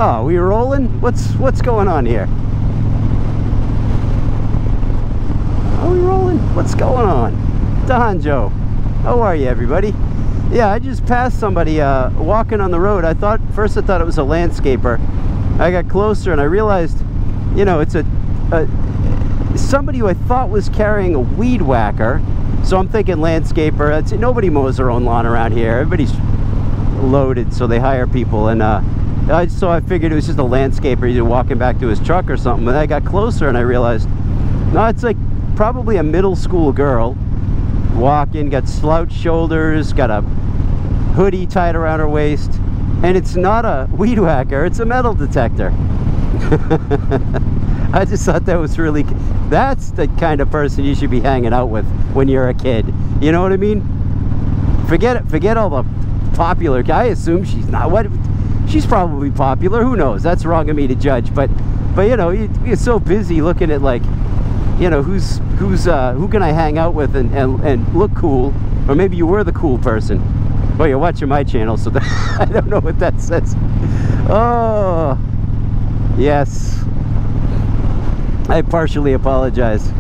Oh, we rolling? What's going on here? Are we rolling? What's going on? Joe, how are you, everybody? Yeah, I just passed somebody walking on the road. First I thought it was a landscaper. I got closer and I realized, you know, it's somebody who I thought was carrying a weed whacker. So I'm thinking landscaper. Nobody mows their own lawn around here. Everybody's loaded, so they hire people. And so I figured it was just a landscaper, either walking back to his truck or something. But I got closer and I realized, no, it's like probably a middle school girl walking, got slouched shoulders, got a hoodie tied around her waist, and it's not a weed whacker, it's a metal detector. I just thought that was really, that's the kind of person you should be hanging out with when you're a kid. You know what I mean? Forget all the popular, I assume she's not, she's probably popular, who knows? That's wrong of me to judge, but you know, you're so busy looking at, like, you know, who can I hang out with and look cool, or maybe you were the cool person. Well, you're watching my channel, so I don't know what that says. Oh, yes. I partially apologize.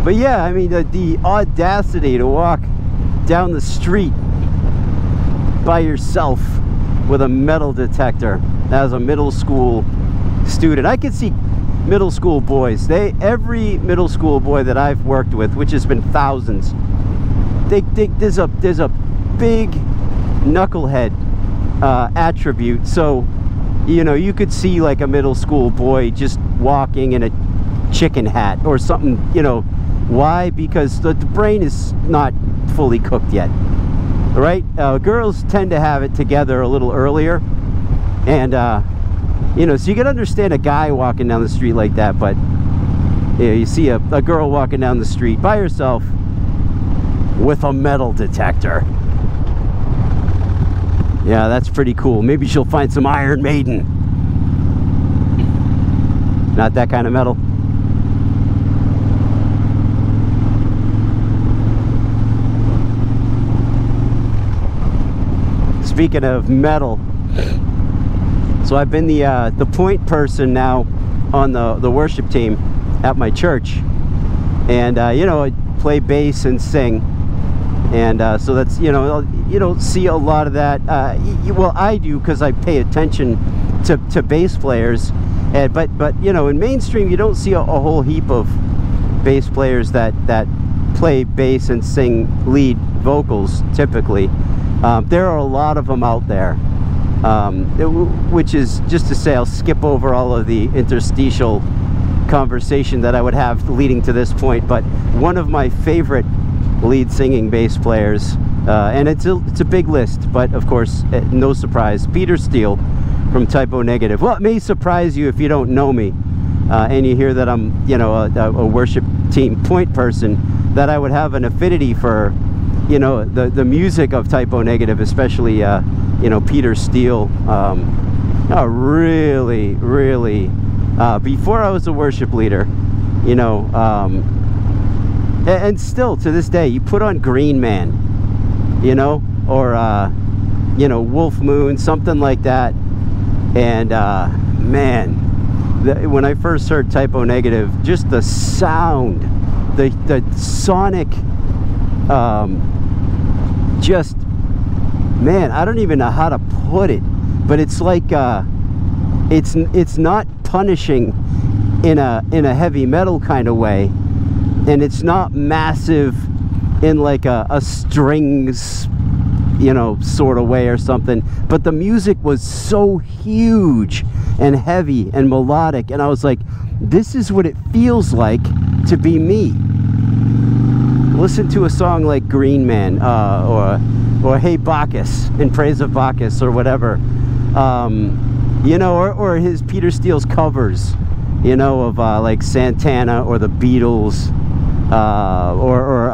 But yeah, I mean, the audacity to walk down the street by yourself with a metal detector as a middle school student. I could see middle school boys. Every middle school boy that I've worked with, which has been thousands, there's a big knucklehead attribute. So, you know, you could see like a middle school boy just walking in a chicken hat or something. You know, why? Because the brain is not fully cooked yet, right? Girls tend to have it together a little earlier, and you know, so you can understand a guy walking down the street like that, but you know, you see a girl walking down the street by herself with a metal detector. Yeah, that's pretty cool. Maybe she'll find some Iron Maiden. Not that kind of metal. Speaking of metal, so I've been the point person now on the worship team at my church, and you know, I play bass and sing, and so that's, you know, you don't see a lot of that. Well, I do, because I pay attention to bass players, and but you know, in mainstream you don't see a whole heap of bass players that play bass and sing lead vocals typically. There are a lot of them out there, which is just to say, I'll skip over all of the interstitial conversation that I would have leading to this point, but one of my favorite lead singing bass players, and it's a big list, but of course, no surprise, Peter Steele from Typo Negative. Well, it may surprise you if you don't know me, and you hear that I'm, you know, a worship team point person, that I would have an affinity for, you know, the music of Typo Negative, especially you know, Peter Steele. Really before I was a worship leader, you know, and still to this day, you put on Green Man, you know, or you know, Wolf Moon, something like that, and man, when I first heard Typo Negative, just the sound, the sonic, just, man, I don't even know how to put it, but it's like it's not punishing in a heavy metal kind of way, and it's not massive in like a strings, you know, sort of way or something, but the music was so huge and heavy and melodic, and I was like, this is what it feels like to be me. Listen to a song like Green Man, or Hey Bacchus, in praise of Bacchus, or whatever, you know, or his Peter Steele's covers, you know, of like Santana or the Beatles, or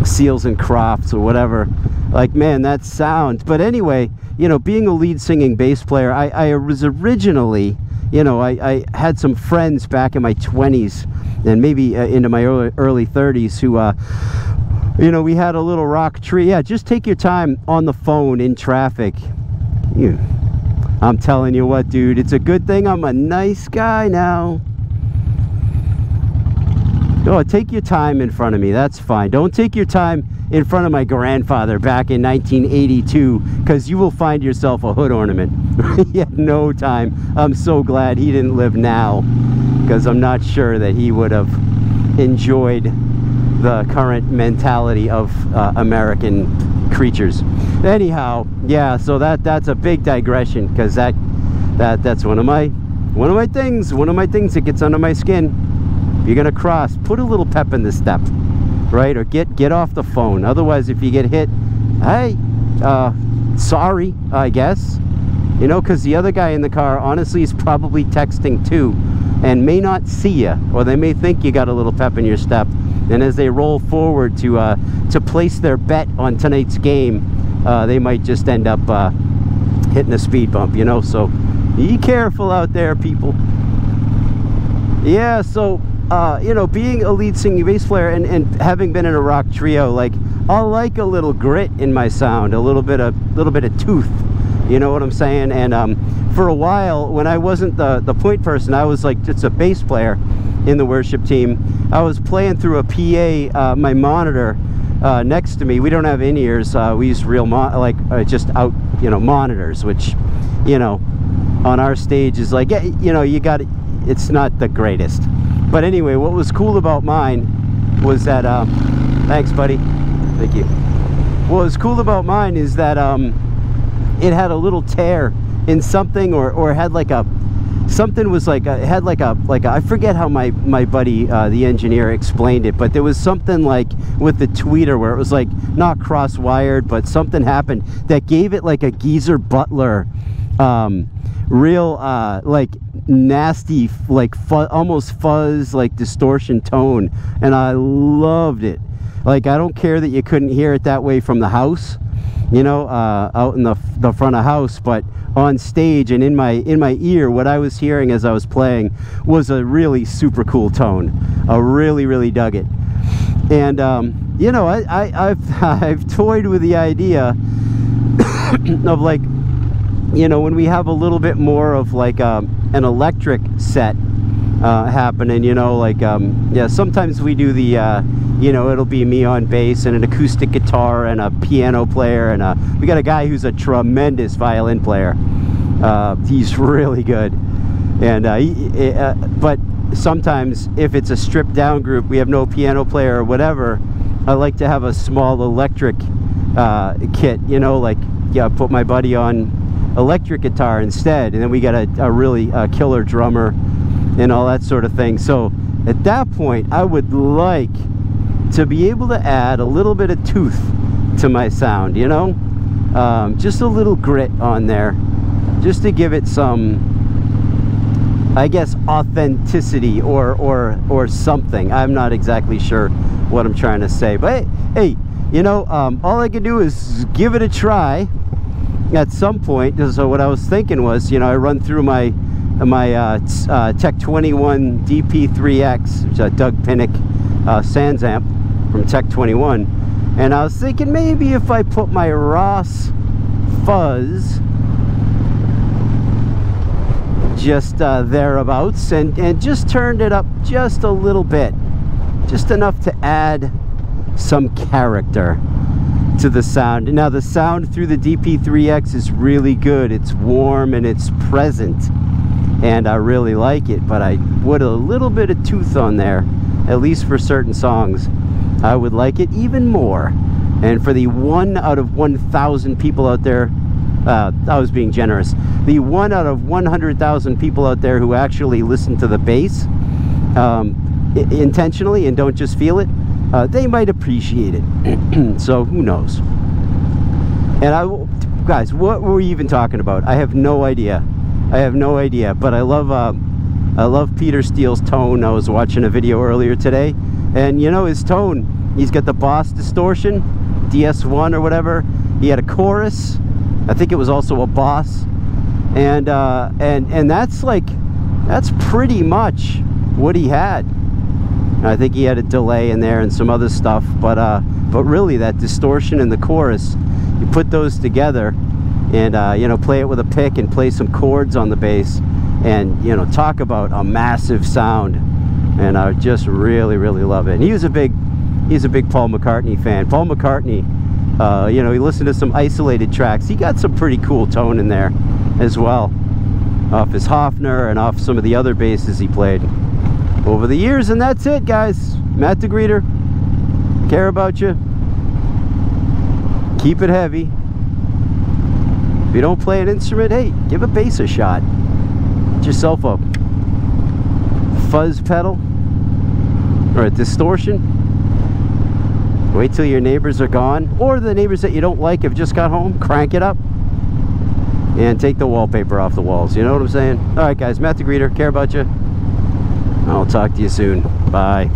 Seals and Crofts or whatever. Like, man, that sound. But anyway, you know, being a lead singing bass player, I was originally, you know, I had some friends back in my 20s and maybe into my early 30s who, you know, we had a little rock tree. Yeah, just take your time on the phone in traffic. I'm telling you what, dude, it's a good thing I'm a nice guy now. Oh, take your time in front of me, that's fine. Don't take your time in front of my grandfather back in 1982, because you will find yourself a hood ornament. He had no time. I'm so glad he didn't live now, because I'm not sure that he would have enjoyed the current mentality of American creatures. Anyhow, yeah, so that's a big digression, because that's one of my things that gets under my skin. If you're gonna cross, put a little pep in the step, right? Or get off the phone. Otherwise, if you get hit, hey, sorry, I guess, you know, because the other guy in the car honestly is probably texting too, and may not see you, or they may think you got a little pep in your step, and as they roll forward to place their bet on tonight's game, they might just end up hitting a speed bump, you know. So be careful out there, people. Yeah, so you know, being a lead singing bass player and having been in a rock trio, like, I like a little grit in my sound, a little bit of tooth, you know what I'm saying? And for a while, when I wasn't the point person, I was like just a bass player in the worship team. I was playing through a PA, my monitor next to me. We don't have in-ears. We use real just out, you know, monitors, which, you know, on our stage is like, you know, you got, it's not the greatest. But anyway, what was cool about mine was that thanks, buddy, thank you. What was cool about mine is that it had a little tear in something, or had like a, something was like it had like a I forget how my buddy the engineer explained it, but there was something like with the tweeter where it was like not cross-wired, but something happened that gave it like a Geezer Butler real like nasty, like almost fuzz, like distortion tone, and I loved it. Like, I don't care that you couldn't hear it that way from the house, you know, out in the front of house, but on stage and in my ear, what I was hearing as I was playing was a really super cool tone. I really dug it. And you know, I've toyed with the idea of, like, you know, when we have a little bit more of like an electric set happening, you know, like yeah, sometimes we do the you know, it'll be me on bass and an acoustic guitar and a piano player, and we got a guy who's a tremendous violin player. He's really good, and but sometimes if it's a stripped down group, we have no piano player or whatever, I like to have a small electric kit, you know, like, yeah, put my buddy on electric guitar instead, and then we got a really killer drummer and all that sort of thing. So at that point, I would like to be able to add a little bit of tooth to my sound, you know, just a little grit on there, just to give it some, I guess, authenticity or something. I'm not exactly sure what I'm trying to say, but hey, you know, all I can do is give it a try at some point. So what I was thinking was, you know, I run through my Tech 21 DP3X, which is a Doug Pinnick Sans amp from Tech 21, and I was thinking maybe if I put my Ross fuzz just thereabouts and just turned it up just a little bit, just enough to add some character to the sound. Now the sound through the DP3X is really good. It's warm and it's present, and I really like it, but I would a little bit of tooth on there, at least for certain songs. I would like it even more. And for the 1 out of 1,000 people out there, I was being generous, the 1 out of 100,000 people out there who actually listen to the bass intentionally and don't just feel it, they might appreciate it. So who knows? And guys, what were we even talking about? I have no idea. I have no idea. But I love Peter Steele's tone. I was watching a video earlier today, and you know his tone. He's got the Boss distortion, DS1 or whatever. He had a chorus. I think it was also a Boss, and that's pretty much what he had. I think he had a delay in there and some other stuff, but really that distortion and the chorus, you put those together, and you know, play it with a pick and play some chords on the bass, and you know, talk about a massive sound. And I just really love it. And he's a big Paul McCartney fan. Paul McCartney, you know, he listened to some isolated tracks. He got some pretty cool tone in there as well, off his Hofner and off some of the other basses he played over the years. And that's it, guys. Matt the Greeter, care about you. Keep it heavy. If you don't play an instrument, hey, give a bass a shot. Get yourself a fuzz pedal or a distortion. Wait till your neighbors are gone, or the neighbors that you don't like have just got home. Crank it up and take the wallpaper off the walls. You know what I'm saying? All right, guys, Matt the Greeter, care about you. I'll talk to you soon. Bye.